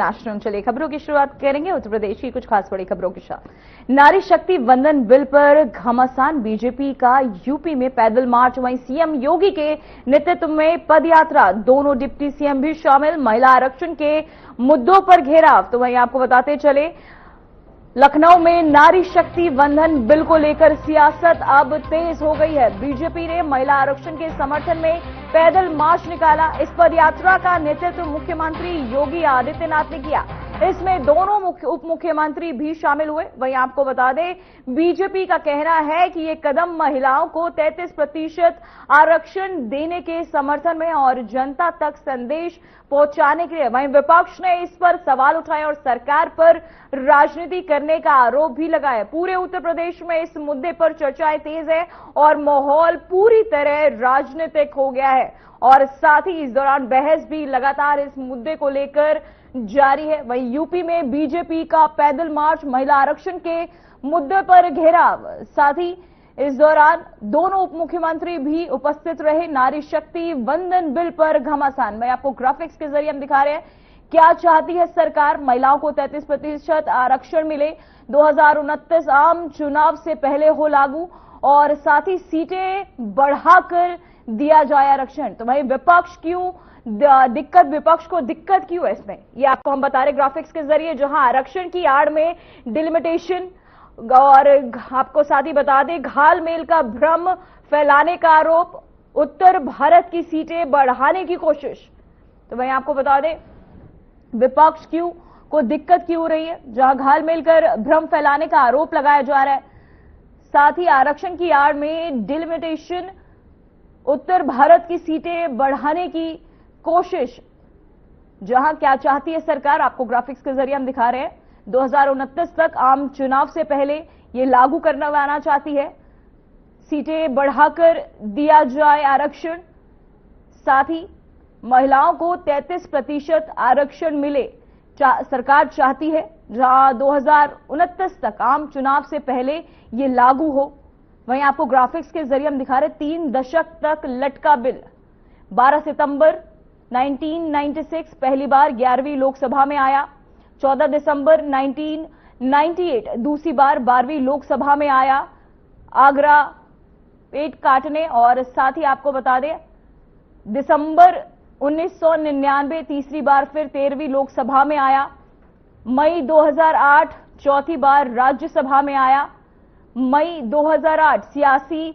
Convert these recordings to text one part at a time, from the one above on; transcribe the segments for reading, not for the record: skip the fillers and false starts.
National. चलिए खबरों की शुरुआत करेंगे उत्तर प्रदेश की कुछ खास बड़ी खबरों के साथ। नारी शक्ति वंदन बिल पर घमासान बीजेपी का यूपी में पैदल मार्च, वहीं सीएम योगी के नेतृत्व में पदयात्रा, दोनों डिप्टी सीएम भी शामिल, महिला आरक्षण के मुद्दों पर घेराव। तो वहीं आपको बताते चले लखनऊ में नारी शक्ति वंदन बिल को लेकर सियासत अब तेज हो गई है। बीजेपी ने महिला आरक्षण के समर्थन में पैदल मार्च निकाला। इस पदयात्रा का नेतृत्व मुख्यमंत्री योगी आदित्यनाथ ने किया। इसमें दोनों उप मुख्यमंत्री भी शामिल हुए। वहीं आपको बता दें, बीजेपी का कहना है कि ये कदम महिलाओं को 33% आरक्षण देने के समर्थन में और जनता तक संदेश पहुंचाने के लिए। वहीं विपक्ष ने इस पर सवाल उठाए और सरकार पर राजनीति करने का आरोप भी लगाया। पूरे उत्तर प्रदेश में इस मुद्दे पर चर्चाएं तेज है और माहौल पूरी तरह राजनीतिक हो गया है और साथ ही इस दौरान बहस भी लगातार इस मुद्दे को लेकर जारी है। वहीं यूपी में बीजेपी का पैदल मार्च, महिला आरक्षण के मुद्दे पर घेराव, साथ ही इस दौरान दोनों उप मुख्यमंत्री भी उपस्थित रहे। नारी शक्ति वंदन बिल पर घमासान। मैं आपको ग्राफिक्स के जरिए हम दिखा रहे हैं क्या चाहती है सरकार। महिलाओं को 33% आरक्षण मिले, 2029 आम चुनाव से पहले हो लागू और साथ ही सीटें बढ़ाकर दिया जाए आरक्षण। तो भाई विपक्ष क्यों विपक्ष को दिक्कत क्यों है इसमें, ये आपको हम बता रहे ग्राफिक्स के जरिए। जहां आरक्षण की आड़ में डिलिमिटेशन और आपको साथ ही बता दें घालमेल का भ्रम फैलाने का आरोप, उत्तर भारत की सीटें बढ़ाने की कोशिश। तो वहीं आपको बता दें विपक्ष को दिक्कत क्यों हो रही है, जहां घालमेल कर भ्रम फैलाने का आरोप लगाया जा रहा है। साथ ही आरक्षण की आड़ में डिलिमिटेशन, उत्तर भारत की सीटें बढ़ाने की कोशिश। जहां क्या चाहती है सरकार, आपको ग्राफिक्स के जरिए हम दिखा रहे हैं। 2029 तक आम चुनाव से पहले ये लागू करवाना चाहती है, सीटें बढ़ाकर दिया जाए आरक्षण, साथ ही महिलाओं को 33% आरक्षण मिले सरकार चाहती है, जहां 2029 तक आम चुनाव से पहले ये लागू हो। वहीं आपको ग्राफिक्स के जरिए हम दिखा रहे 3 दशक तक लटका बिल। 12 सितंबर 1996 पहली बार 11वीं लोकसभा में आया, 14 दिसंबर 1998 दूसरी बार 12वीं लोकसभा में आया, आगरा पेट काटने। और साथ ही आपको बता दें दिसंबर 1999 तीसरी बार फिर 13वीं लोकसभा में आया, मई 2008 चौथी बार राज्यसभा में आया, मई 2008 सियासी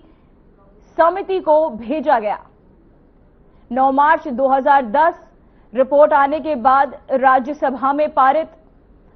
समिति को भेजा गया, 9 मार्च 2010 रिपोर्ट आने के बाद राज्यसभा में पारित,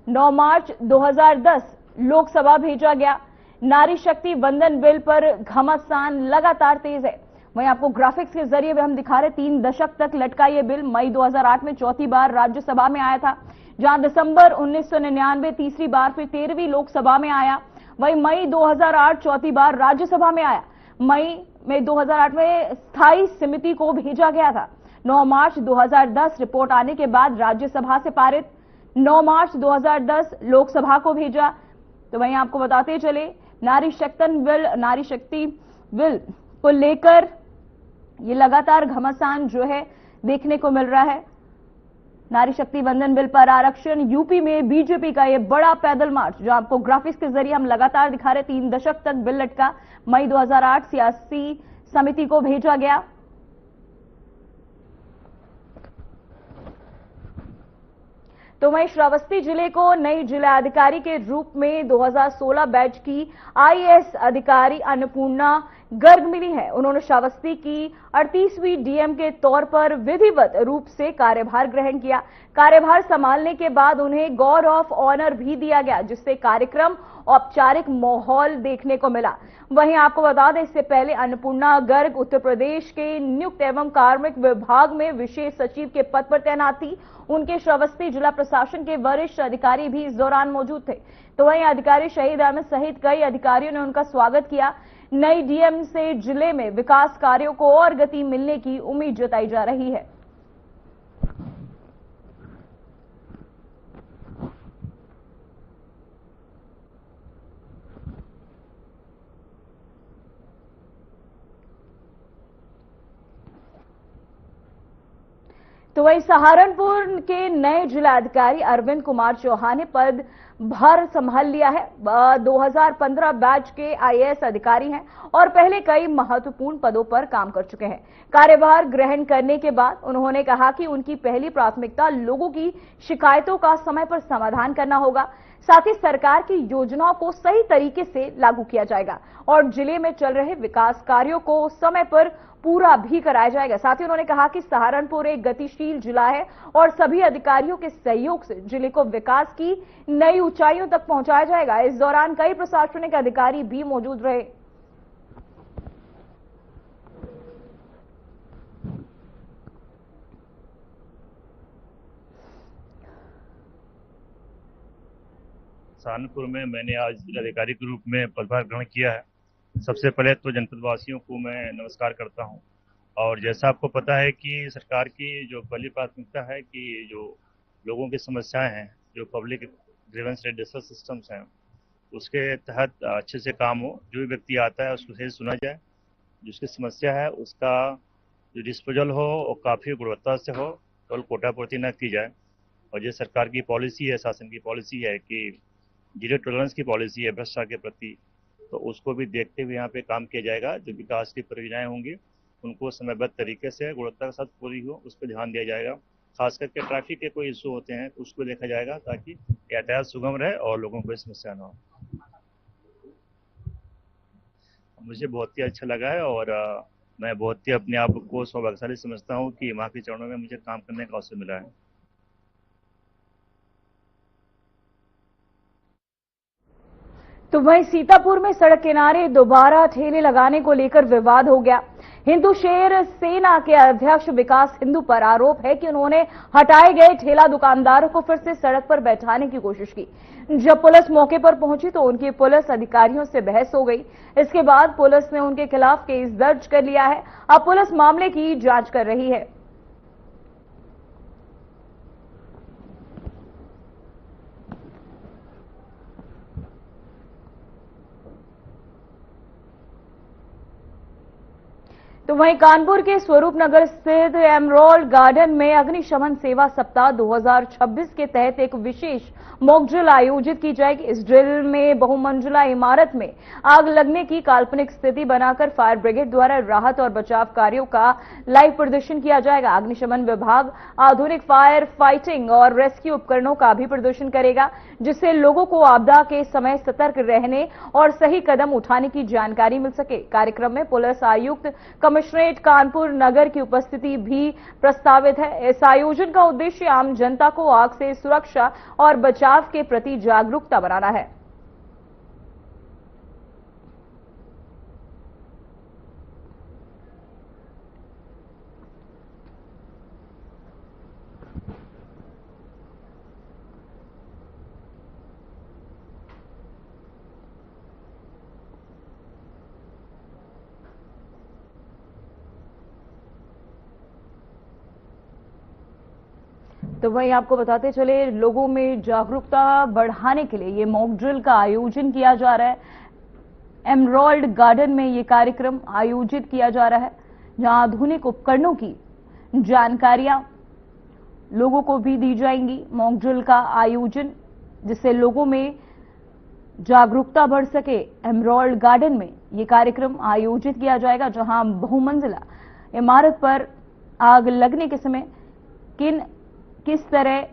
9 मार्च 2010 लोकसभा भेजा गया। नारी शक्ति वंदन बिल पर घमासान लगातार तेज है। वहीं आपको ग्राफिक्स के जरिए भी हम दिखा रहे 3 दशक तक लटका ये बिल। मई 2008 में चौथी बार राज्यसभा में आया था, जहां दिसंबर 1999 तीसरी बार फिर 13वीं लोकसभा में आया। वहीं मई 2008 चौथी बार राज्यसभा में आया, मई में 2008 में स्थायी समिति को भेजा गया था, 9 मार्च 2010 रिपोर्ट आने के बाद राज्यसभा से पारित, 9 मार्च 2010 लोकसभा को भेजा। तो वहीं आपको बताते चले नारी शक्ति बिल को लेकर ये लगातार घमासान जो है देखने को मिल रहा है। नारी शक्ति वंदन बिल पर आरक्षण, यूपी में बीजेपी का ये बड़ा पैदल मार्च, जो आपको ग्राफिक्स के जरिए हम लगातार दिखा रहे 3 दशक तक बिल लटका, मई 2008 सियासी समिति को भेजा गया। तो वहीं श्रावस्ती जिले को नई जिलाधिकारी के रूप में 2016 बैच की आईएएस अधिकारी अन्नपूर्णा गर्ग मिली है। उन्होंने श्रावस्ती की 38वीं डीएम के तौर पर विधिवत रूप से कार्यभार ग्रहण किया। कार्यभार संभालने के बाद उन्हें गॉर्ड ऑफ ऑनर भी दिया गया, जिससे कार्यक्रम औपचारिक माहौल देखने को मिला। वहीं आपको बता दें इससे पहले अन्नपूर्णा गर्ग उत्तर प्रदेश के नियुक्त एवं कार्मिक विभाग में विशेष सचिव के पद पर तैनात थी। उनके श्रावस्ती जिला प्रशासन के वरिष्ठ अधिकारी भी इस दौरान मौजूद थे। तो वहीं अधिकारी शहीद अहमद सहित कई अधिकारियों ने उनका स्वागत किया। नई डीएम से जिले में विकास कार्यों को और गति मिलने की उम्मीद जताई जा रही है। तो वहीं सहारनपुर के नए जिलाधिकारी अरविंद कुमार चौहान ने पद भार संभाल लिया है। 2015 बैच के आईएएस अधिकारी हैं और पहले कई महत्वपूर्ण पदों पर काम कर चुके हैं। कार्यभार ग्रहण करने के बाद उन्होंने कहा कि उनकी पहली प्राथमिकता लोगों की शिकायतों का समय पर समाधान करना होगा, साथ ही सरकार की योजनाओं को सही तरीके से लागू किया जाएगा और जिले में चल रहे विकास कार्यों को समय पर पूरा भी कराया जाएगा। साथ ही उन्होंने कहा कि सहारनपुर एक गतिशील जिला है और सभी अधिकारियों के सहयोग से जिले को विकास की नई ऊंचाइयों तक पहुंचाया जाएगा। इस दौरान कई प्रशासनिक अधिकारी भी मौजूद रहे। सहारनपुर में मैंने आज जिलाधिकारी के रूप में पदभार ग्रहण किया है। सबसे पहले तो जनपद वासियों को मैं नमस्कार करता हूं। और जैसा आपको पता है कि सरकार की जो पहली प्राथमिकता है कि जो लोगों की समस्याएं हैं, जो पब्लिक ग्रीवेंस रेडिसल सिस्टम्स हैं, उसके तहत अच्छे से काम हो। जो भी व्यक्ति आता है उसको सही सुना जाए, जिसकी समस्या है उसका जो डिस्पोजल हो वो काफ़ी गुणवत्ता से हो, केवल कोटापूर्ति न की जाए। और ये सरकार की पॉलिसी है, शासन की पॉलिसी है कि जीरो टॉलरेंस की पॉलिसी है भ्रष्टाचार के प्रति, तो उसको भी देखते हुए यहाँ पे काम किया जाएगा। जो विकास की परियोजनाएं होंगी उनको समयबद्ध तरीके से गुणवत्ता के साथ पूरी हो, उस पर ध्यान दिया जाएगा। खास करके ट्रैफिक के कोई इशू होते हैं तो उसको देखा जाएगा ताकि यातायात सुगम रहे और लोगों को समस्या न हो। मुझे बहुत ही अच्छा लगा है और मैं बहुत ही अपने आप को सौभाग्यशाली समझता हूँ कि माँ के चरणों में मुझे काम करने का अवसर मिला है। तो वहीं सीतापुर में सड़क किनारे दोबारा ठेले लगाने को लेकर विवाद हो गया। हिंदू शेर सेना के अध्यक्ष विकास हिंदू पर आरोप है कि उन्होंने हटाए गए ठेला दुकानदारों को फिर से सड़क पर बैठाने की कोशिश की। जब पुलिस मौके पर पहुंची तो उनकी पुलिस अधिकारियों से बहस हो गई। इसके बाद पुलिस ने उनके खिलाफ केस दर्ज कर लिया है। अब पुलिस मामले की जांच कर रही है। तो वहीं कानपुर के स्वरूप नगर स्थित एमरोल्ड गार्डन में अग्निशमन सेवा सप्ताह 2026 के तहत एक विशेष मॉक ड्रिल आयोजित की जाएगी। इस ड्रिल में बहुमंजिला इमारत में आग लगने की काल्पनिक स्थिति बनाकर फायर ब्रिगेड द्वारा राहत और बचाव कार्यों का लाइव प्रदर्शन किया जाएगा। अग्निशमन विभाग आधुनिक फायर फाइटिंग और रेस्क्यू उपकरणों का भी प्रदर्शन करेगा, जिससे लोगों को आपदा के समय सतर्क रहने और सही कदम उठाने की जानकारी मिल सके। कार्यक्रम में पुलिस आयुक्त कमिश्नरेट कानपुर नगर की उपस्थिति भी प्रस्तावित है। इस आयोजन का उद्देश्य आम जनता को आग से सुरक्षा और बचाव के प्रति जागरूकता बनाना है। तो वहीं आपको बताते चले, लोगों में जागरूकता बढ़ाने के लिए ये मॉक ड्रिल का आयोजन किया जा रहा है। एमरोल्ड गार्डन में ये कार्यक्रम आयोजित किया जा रहा है, जहां आधुनिक उपकरणों की जानकारियां लोगों को भी दी जाएंगी। मॉक ड्रिल का आयोजन जिससे लोगों में जागरूकता बढ़ सके। एमरोल्ड गार्डन में ये कार्यक्रम आयोजित किया जाएगा, जहां बहुमंजिला इमारत पर आग लगने के समय किस तरह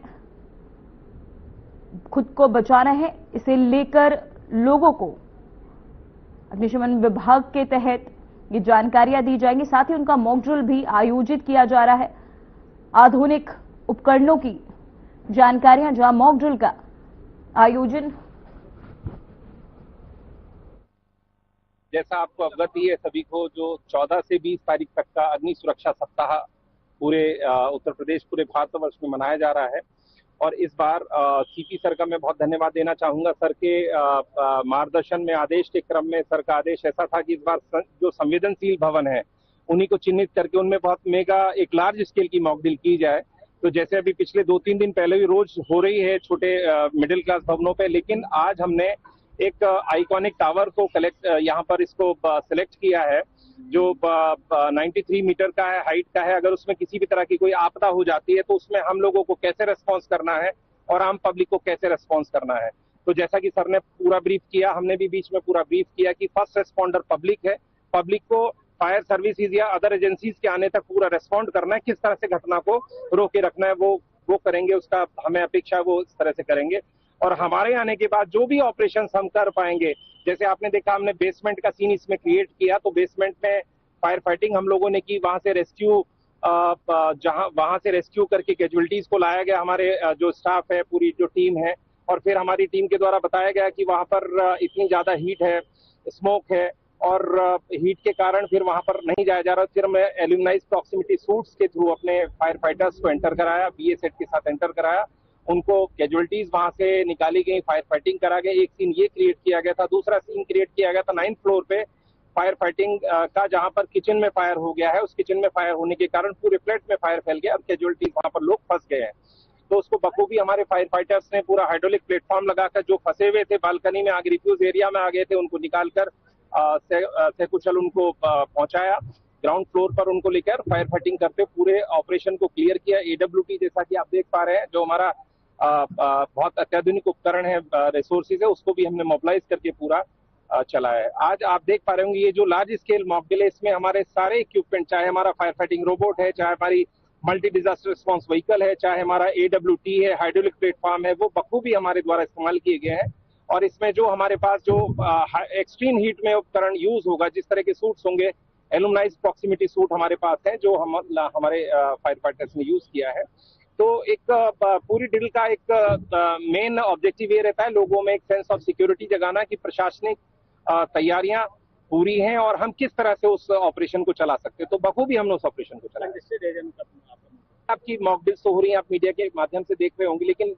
खुद को बचाना है, इसे लेकर लोगों को अग्निशमन विभाग के तहत ये जानकारियां दी जाएंगी। साथ ही उनका मॉक ड्रिल भी आयोजित किया जा रहा है। आधुनिक उपकरणों की जानकारियां, जहां मॉक ड्रिल का आयोजन। जैसा आपको अवगत ही है सभी को, जो 14 से 20 तारीख तक का अग्नि सुरक्षा सप्ताह पूरे उत्तर प्रदेश, पूरे भारतवर्ष में मनाया जा रहा है। और इस बार सीपी सर का मैं बहुत धन्यवाद देना चाहूंगा। सर के मार्गदर्शन में, आदेश के क्रम में सर का आदेश ऐसा था कि इस बार जो संवेदनशील भवन है उन्हीं को चिन्हित करके उनमें बहुत मेगा, एक लार्ज स्केल की मॉक ड्रिल की जाए। तो जैसे अभी पिछले 2-3 दिन पहले भी रोज हो रही है छोटे मिडिल क्लास भवनों पे, लेकिन आज हमने एक आइकॉनिक टावर को यहाँ पर इसको सिलेक्ट किया है, जो 93 मीटर का है, हाइट का है। अगर उसमें किसी भी तरह की कोई आपदा हो जाती है तो उसमें हम लोगों को कैसे रेस्पॉन्स करना है और आम पब्लिक को कैसे रेस्पॉन्स करना है। तो जैसा कि सर ने पूरा ब्रीफ किया, हमने भी बीच में पूरा ब्रीफ किया कि फर्स्ट रेस्पॉन्डर पब्लिक है। पब्लिक को फायर सर्विसेज या अदर एजेंसीज के आने तक पूरा रेस्पॉन्ड करना है, किस तरह से घटना को रोके रखना है वो करेंगे, उसका हमें अपेक्षा वो इस तरह से करेंगे। और हमारे आने के बाद जो भी ऑपरेशन हम कर पाएंगे, जैसे आपने देखा हमने बेसमेंट का सीन इसमें क्रिएट किया, तो बेसमेंट में फायर फाइटिंग हम लोगों ने की, वहां से रेस्क्यू वहां से रेस्क्यू करके कैजुअलिटीज को लाया गया, हमारे जो स्टाफ है, पूरी जो टीम है। और फिर हमारी टीम के द्वारा बताया गया कि वहां पर इतनी ज्यादा हीट है, स्मोक है, और हीट के कारण फिर वहां पर नहीं जाया जा रहा। फिर मैं एल्यूमिनाइज प्रॉक्सिमिटी सूट्स के थ्रू अपने फायर फाइटर्स को एंटर कराया, बीए सेट के साथ एंटर कराया, उनको कैजुअलिटीज वहां से निकाली गई, फायर फाइटिंग करा गया। एक सीन ये क्रिएट किया गया था। दूसरा सीन क्रिएट किया गया था 9th फ्लोर पे फायर फाइटिंग का, जहां पर किचन में फायर हो गया है। उस किचन में फायर होने के कारण पूरे फ्लैट में फायर फैल गया और कैजुअलिटीज वहां पर लोग फंस गए हैं। तो उसको बखूबी हमारे फायर फाइटर्स ने पूरा हाइड्रोलिक प्लेटफॉर्म लगाकर, जो फंसे हुए थे बालकनी में, आग रिफ्यूज एरिया में आ गए थे, उनको निकालकर सकुशल उनको पहुंचाया, ग्राउंड फ्लोर पर उनको लेकर फायर फाइटिंग करते पूरे ऑपरेशन को क्लियर किया। AWT जैसा कि आप देख पा रहे हैं, जो हमारा बहुत अत्याधुनिक उपकरण है, रिसोर्सेज है, उसको भी हमने मोबिलाइज करके पूरा चलाया है। आज आप देख पा रहे होंगे ये जो लार्ज स्केल मॉकड्रिल है, इसमें हमारे सारे इक्विपमेंट, चाहे हमारा फायर फाइटिंग रोबोट है, चाहे हमारी मल्टी डिजास्टर रिस्पॉन्स व्हीकल है, चाहे हमारा AWT है, हाइड्रोलिक प्लेटफॉर्म है, वो बखूबी हमारे द्वारा इस्तेमाल किए गए हैं। और इसमें जो हमारे पास जो एक्सट्रीम हीट में उपकरण यूज होगा, जिस तरह के सूट्स होंगे, एल्यूमिनाइज प्रॉक्सिमिटी सूट हमारे पास है, जो हमारे फायर फाइटर्स ने यूज किया है। तो एक पूरी ड्रिल का एक मेन ऑब्जेक्टिव ये रहता है, लोगों में एक सेंस ऑफ सिक्योरिटी जगाना कि प्रशासनिक तैयारियां पूरी हैं और हम किस तरह से उस ऑपरेशन को चला सकते हैं। तो बखूबी हमने उस ऑपरेशन को चलाया। आपकी मॉकड्रिल्स तो हो रही है, आप मीडिया के माध्यम से देख रहे होंगे, लेकिन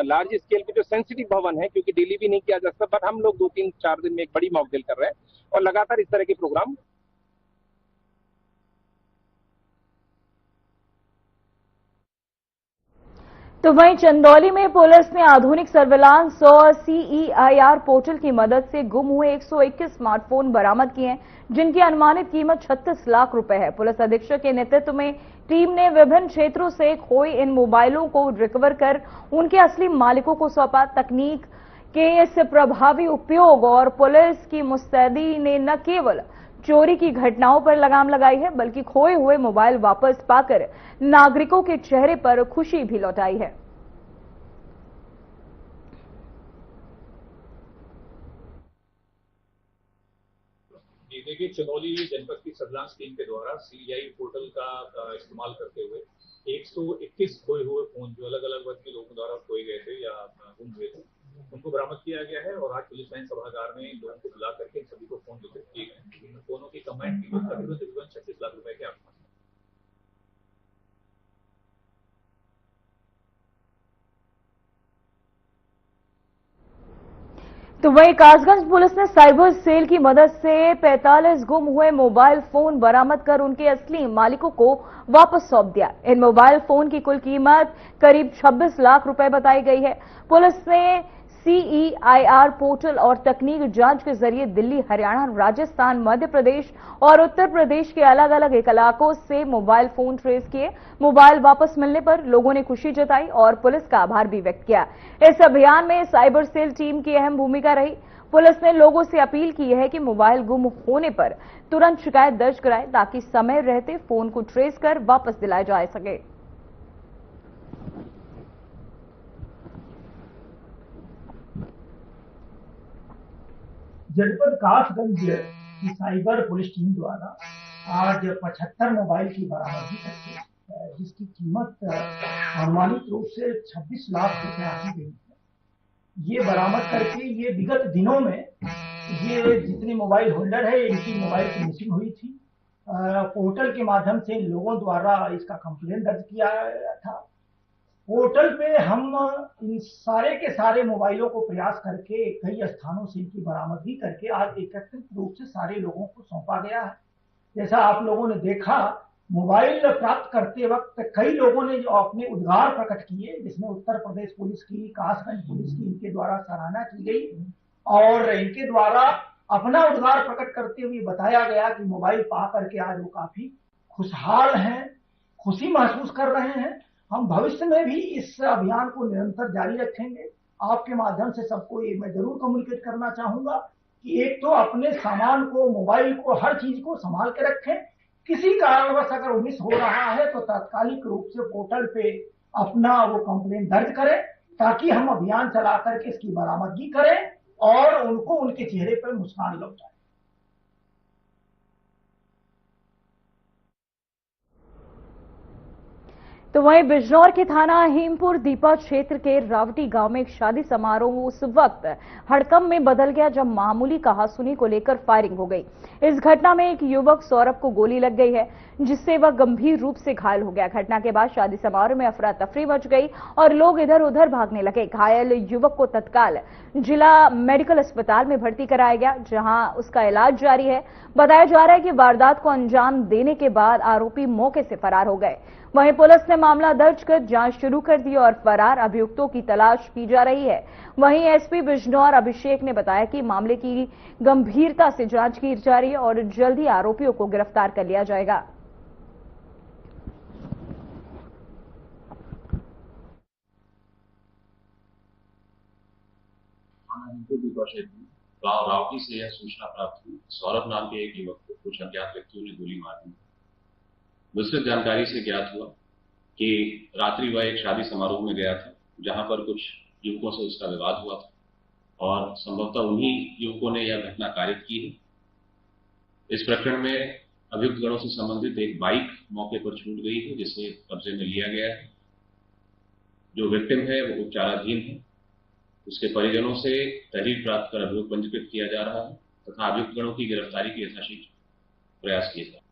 लार्ज स्केल पे जो सेंसिटिव भवन है, क्योंकि डेली भी नहीं किया जा सकता, बट हम लोग 2-3-4 दिन में एक बड़ी मॉकड्रिल कर रहे हैं और लगातार इस तरह के प्रोग्राम। तो वहीं चंदौली में पुलिस ने आधुनिक सर्विलांस और CEIR पोर्टल की मदद से गुम हुए 121 स्मार्टफोन बरामद किए हैं, जिनकी अनुमानित कीमत 36 लाख रुपए है। पुलिस अधीक्षक के नेतृत्व में टीम ने विभिन्न क्षेत्रों से खोए इन मोबाइलों को रिकवर कर उनके असली मालिकों को सौंपा। तकनीक के इस प्रभावी उपयोग और पुलिस की मुस्तैदी ने न केवल चोरी की घटनाओं पर लगाम लगाई है, बल्कि खोए हुए मोबाइल वापस पाकर नागरिकों के चेहरे पर खुशी भी लौटाई है। देखिए, चंदौली जनपद की सर्विलांस टीम के द्वारा CEI पोर्टल का इस्तेमाल करते हुए 121 खोए हुए फोन, जो अलग अलग वर्ग के लोगों द्वारा खोए गए थे या गुम हुए थे, उनको बरामद किया गया है। और आज पुलिस लाइन सभागार में लोगों को बुला करके सभी को फोन वितरित किए गए। इन फोनों की कंबाइंड कीमत तकरीबन 36 लाख रुपए के आसपास। तो वहीं कासगंज पुलिस ने साइबर सेल की मदद से 45 गुम हुए मोबाइल फोन बरामद कर उनके असली मालिकों को वापस सौंप दिया। इन मोबाइल फोन की कुल कीमत करीब 26 लाख रुपए बताई गई है। पुलिस ने CEIR पोर्टल और तकनीक जांच के जरिए दिल्ली, हरियाणा, राजस्थान, मध्य प्रदेश और उत्तर प्रदेश के अलग अलग इलाकों से मोबाइल फोन ट्रेस किए। मोबाइल वापस मिलने पर लोगों ने खुशी जताई और पुलिस का आभार भी व्यक्त किया। इस अभियान में साइबर सेल टीम की अहम भूमिका रही। पुलिस ने लोगों से अपील की है कि मोबाइल गुम होने पर तुरंत शिकायत दर्ज कराएं, ताकि समय रहते फोन को ट्रेस कर वापस दिलाया जा सके। जनपद कासगंज की साइबर पुलिस टीम द्वारा आज 75 मोबाइल की बरामदगी करके जिसकी कीमत अनुमानित रूप से 26 लाख रुपए आंकी गई है। ये बरामद करके ये विगत दिनों में ये जितने मोबाइल होल्डर है, इनकी मोबाइल की मिसिंग हुई थी। पोर्टल के माध्यम से लोगों द्वारा इसका कंप्लेंट दर्ज किया गया था। पोर्टल पे हम इन सारे के सारे मोबाइलों को प्रयास करके कई स्थानों से इनकी बरामदगी करके आज एकत्रित रूप से सारे लोगों को सौंपा गया है। जैसा आप लोगों ने देखा, मोबाइल प्राप्त करते वक्त कई लोगों ने जो अपने उद्गार प्रकट किए, जिसमें उत्तर प्रदेश पुलिस की, कासगंज पुलिस की, इनके द्वारा सराहना की गई और इनके द्वारा अपना उद्गार प्रकट करते हुए बताया गया कि मोबाइल पा करके आज वो काफी खुशहाल हैं, खुशी महसूस कर रहे हैं। हम भविष्य में भी इस अभियान को निरंतर जारी रखेंगे। आपके माध्यम से सबको ये मैं जरूर कम्युनिकेट करना चाहूंगा कि एक तो अपने सामान को, मोबाइल को, हर चीज को संभाल के रखें। किसी कारणवश अगर मिस हो रहा है तो तात्कालिक रूप से पोर्टल पे अपना वो कंप्लेंट दर्ज करें, ताकि हम अभियान चला करके इसकी बरामदगी करें और उनको उनके चेहरे पर मुस्कान लौटाएं। तो वहीं बिजनौर के थाना हेमपुर दीपा क्षेत्र के रावटी गांव में एक शादी समारोह उस वक्त हड़कंप में बदल गया जब मामूली कहासुनी को लेकर फायरिंग हो गई। इस घटना में एक युवक सौरभ को गोली लग गई है, जिससे वह गंभीर रूप से घायल हो गया। घटना के बाद शादी समारोह में अफरा तफरी मच गई और लोग इधर उधर भागने लगे। घायल युवक को तत्काल जिला मेडिकल अस्पताल में भर्ती कराया गया, जहां उसका इलाज जारी है। बताया जा रहा है कि वारदात को अंजाम देने के बाद आरोपी मौके से फरार हो गए। वहीं पुलिस ने मामला दर्ज कर जांच शुरू कर दी और फरार अभियुक्तों की तलाश की जा रही है। वहीं एसपी बिजनौर अभिषेक ने बताया कि मामले की गंभीरता से जांच की जा रही है और जल्द ही आरोपियों को गिरफ्तार कर लिया जाएगा। गांव रावटी से यह सूचना प्राप्त हुई, सौरभ नाम के एक युवक को कुछ अज्ञात व्यक्तियों ने गोली मार दी। विस्तृत जानकारी से ज्ञात हुआ कि रात्रि वह एक शादी समारोह में गया था, जहां पर कुछ युवकों से उसका विवाद हुआ था और संभवतः उन्हीं युवकों ने यह घटना कारित की है। इस प्रकरण में अभियुक्त गणों से संबंधित एक बाइक मौके पर छूट गई है, जिसे कब्जे में लिया गया है। जो विक्टिम है वो उपचाराधीन है। उसके परिजनों से तहरीर प्राप्त कर अभियोग पंजीकृत किया जा रहा है तथा अभियुक्त गणों की गिरफ्तारी के यथाशीघ्र प्रयास किए जा रहे हैं।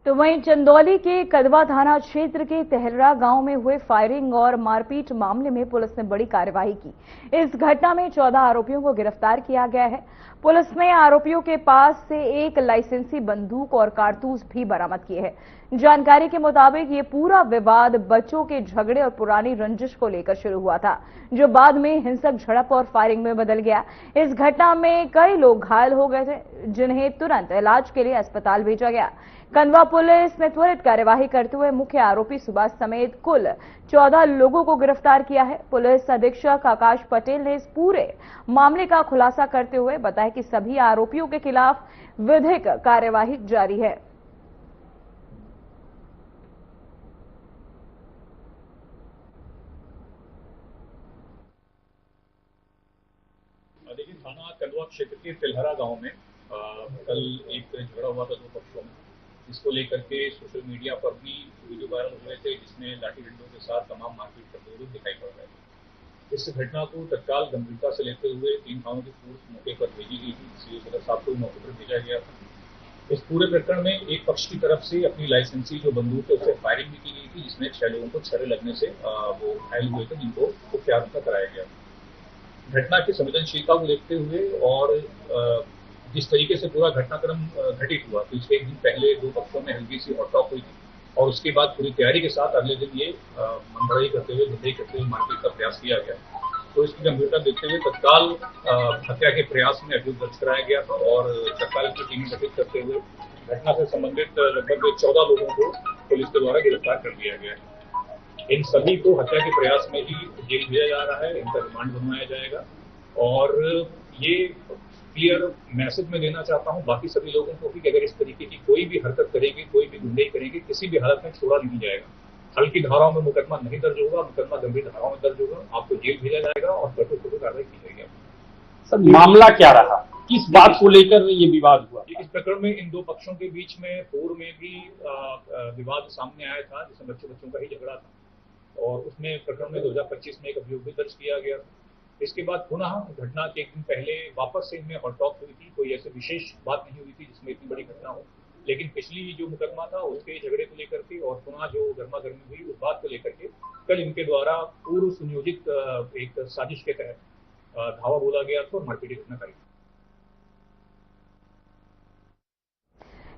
तो वहीं चंदौली के कदवा थाना क्षेत्र के तेहरा गांव में हुए फायरिंग और मारपीट मामले में पुलिस ने बड़ी कार्रवाई की। इस घटना में 14 आरोपियों को गिरफ्तार किया गया है। पुलिस ने आरोपियों के पास से एक लाइसेंसी बंदूक और कारतूस भी बरामद किए हैं। जानकारी के मुताबिक ये पूरा विवाद बच्चों के झगड़े और पुरानी रंजिश को लेकर शुरू हुआ था, जो बाद में हिंसक झड़प और फायरिंग में बदल गया। इस घटना में कई लोग घायल हो गए थे, जिन्हें तुरंत इलाज के लिए अस्पताल भेजा गया। कंदवा पुलिस ने त्वरित कार्यवाही करते हुए मुख्य आरोपी सुभाष समेत कुल 14 लोगों को गिरफ्तार किया है। पुलिस अधीक्षक आकाश पटेल ने इस पूरे मामले का खुलासा करते हुए बताया कि सभी आरोपियों के खिलाफ विधिक कार्यवाही जारी है। देखिए, थाना कंदवा क्षेत्र के तिलहरा गांव में कल एक झगड़ा हुआ था 2 पक्षों में, जिसको लेकर के सोशल मीडिया पर भी वीडियो वायरल हुए थे, जिसमें लाठी डंडों के साथ तमाम मारपीट करते हुए दिखाई पड़ रहे थे। इस घटना को तत्काल गंभीरता से लेते हुए 3 थानों की फोर्स मौके पर भेजी गई थी। सीओ सदर साहब को मौके पर भेजा गया था। इस पूरे प्रकरण में एक पक्ष की तरफ से अपनी लाइसेंसी जो बंदूक है उससे फायरिंग भी की गई थी, जिसमें 6 लोगों को छर्रे लगने से वो घायल हुए थे, जिनको उपचार कराया गया। घटना की संवेदनशीलता को देखते हुए और जिस तरीके से पूरा घटनाक्रम घटित हुआ, तो इसके एक दिन पहले 2 पक्षों में हल्की सी हॉटटॉक हुई थी और उसके बाद पूरी तैयारी के साथ अगले दिन ये मनभराई करते हुए मारपीट का प्रयास किया गया। तो इसकी गंभीरता देखते हुए तत्काल हत्या के प्रयास में अभियोग दर्ज कराया गया था और तत्काल की टीम गठित करते हुए घटना से संबंधित लगभग 14 लोगों को पुलिस के द्वारा गिरफ्तार कर लिया गया है। इन सभी को हत्या के प्रयास में ही जेल भेजा जा रहा है, इनका रिमांड बनवाया जाएगा और ये क्लियर मैसेज में देना चाहता हूं बाकी सभी लोगों को कि अगर इस तरीके की कोई भी हरकत करेंगे, कोई भी गुंडई करेंगे, किसी भी हालत में छोड़ा नहीं जाएगा। हल्की धाराओं में मुकदमा नहीं दर्ज होगा, मुकदमा गंभीर धाराओं में दर्ज होगा, आपको जेल भेजा जाएगा और कठोर कार्रवाई की जाएगी। सर, मामला क्या रहा, किस बात को लेकर ये विवाद हुआ? इस प्रकरण में इन 2 पक्षों के बीच में पूर्व में भी विवाद सामने आया था, जिसमें बच्चों का ही झगड़ा था और उसमें प्रकरण में 2025 में एक अभियोग भी दर्ज किया गया। इसके बाद पुनः घटना के एक दिन पहले वापस से इनमें हॉटटॉक हुई थी। कोई ऐसे विशेष बात नहीं हुई थी जिसमें इतनी बड़ी घटना हो, लेकिन पिछली जो मुकदमा था उसके झगड़े को लेकर के और पुनः जो गर्मा गर्मी हुई उस बात को लेकर के कल इनके द्वारा पूर्व सुनियोजित एक साजिश के तहत धावा बोला गया था और मारपीट घटना करी।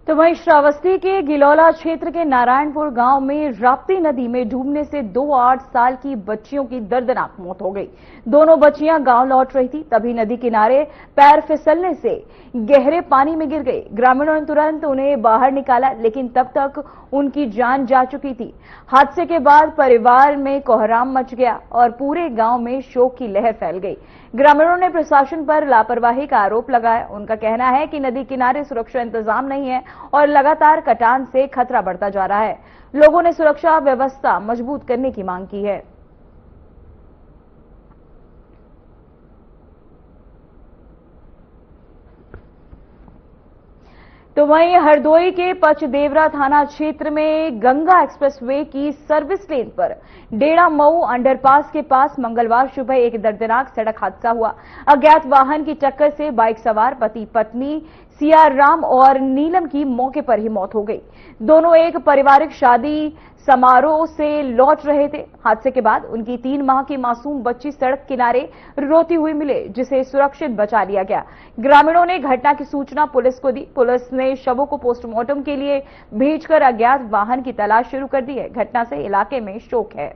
तो वहीं श्रावस्ती के गिलौला क्षेत्र के नारायणपुर गांव में राप्ती नदी में डूबने से 2 8 साल की बच्चियों की दर्दनाक मौत हो गई। दोनों बच्चियां गांव लौट रही थी, तभी नदी किनारे पैर फिसलने से गहरे पानी में गिर गई। ग्रामीणों ने तुरंत उन्हें बाहर निकाला, लेकिन तब तक उनकी जान जा चुकी थी। हादसे के बाद परिवार में कोहराम मच गया और पूरे गांव में शोक की लहर फैल गई। ग्रामीणों ने प्रशासन पर लापरवाही का आरोप लगाया। उनका कहना है कि नदी किनारे सुरक्षा इंतजाम नहीं है और लगातार कटान से खतरा बढ़ता जा रहा है। लोगों ने सुरक्षा व्यवस्था मजबूत करने की मांग की है। तो वहीं हरदोई के पचदेवरा थाना क्षेत्र में गंगा एक्सप्रेसवे की सर्विस लेन पर डेड़ा मऊ अंडरपास के पास मंगलवार सुबह एक दर्दनाक सड़क हादसा हुआ। अज्ञात वाहन की टक्कर से बाइक सवार पति पत्नी सियाराम और नीलम की मौके पर ही मौत हो गई। दोनों एक पारिवारिक शादी समारोह से लौट रहे थे। हादसे के बाद उनकी 3 माह की मासूम बच्ची सड़क किनारे रोती हुई मिले, जिसे सुरक्षित बचा लिया गया। ग्रामीणों ने घटना की सूचना पुलिस को दी। पुलिस ने शवों को पोस्टमार्टम के लिए भेजकर अज्ञात वाहन की तलाश शुरू कर दी है। घटना से इलाके में शोक है।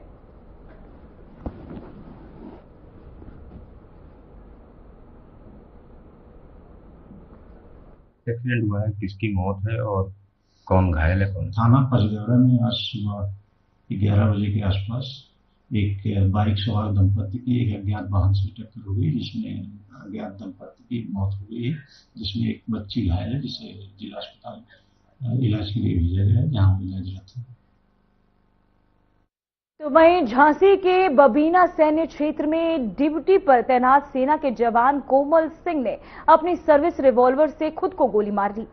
एक्सीडेंट हुआ है, किसकी मौत है और कौन घायल है? कौन? थाना पचदेवरा में आज सुबह 11 बजे के आसपास एक बाइक सवार दंपति की एक अज्ञात वाहन से टक्कर हो गई, जिसमें अज्ञात दंपति की मौत हो गई है, जिसमें एक बच्ची घायल है, जिसे जिला अस्पताल इलाज के लिए भेजा गया है, जहां इलाजरत है। तो वहीं झांसी के बबीना सैन्य क्षेत्र में ड्यूटी पर तैनात सेना के जवान कोमल सिंह ने अपनी सर्विस रिवॉल्वर से खुद को गोली मार ली,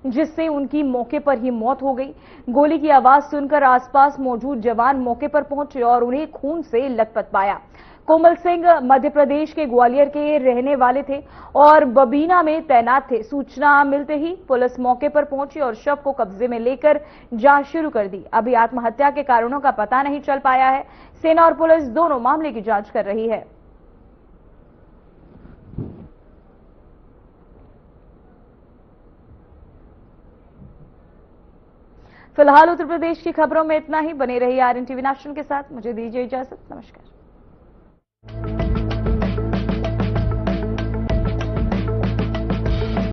जिससे उनकी मौके पर ही मौत हो गई। गोली की आवाज सुनकर आसपास मौजूद जवान मौके पर पहुंचे और उन्हें खून से लथपथ पाया। कोमल सिंह मध्य प्रदेश के ग्वालियर के रहने वाले थे और बबीना में तैनात थे। सूचना मिलते ही पुलिस मौके पर पहुंची और शव को कब्जे में लेकर जांच शुरू कर दी। अभी आत्महत्या के कारणों का पता नहीं चल पाया है। सेना और पुलिस दोनों मामले की जांच कर रही है। फिलहाल उत्तर प्रदेश की खबरों में इतना ही। बने रहिए RNTV नेशनल के साथ। मुझे दीजिए इजाजत। नमस्कार।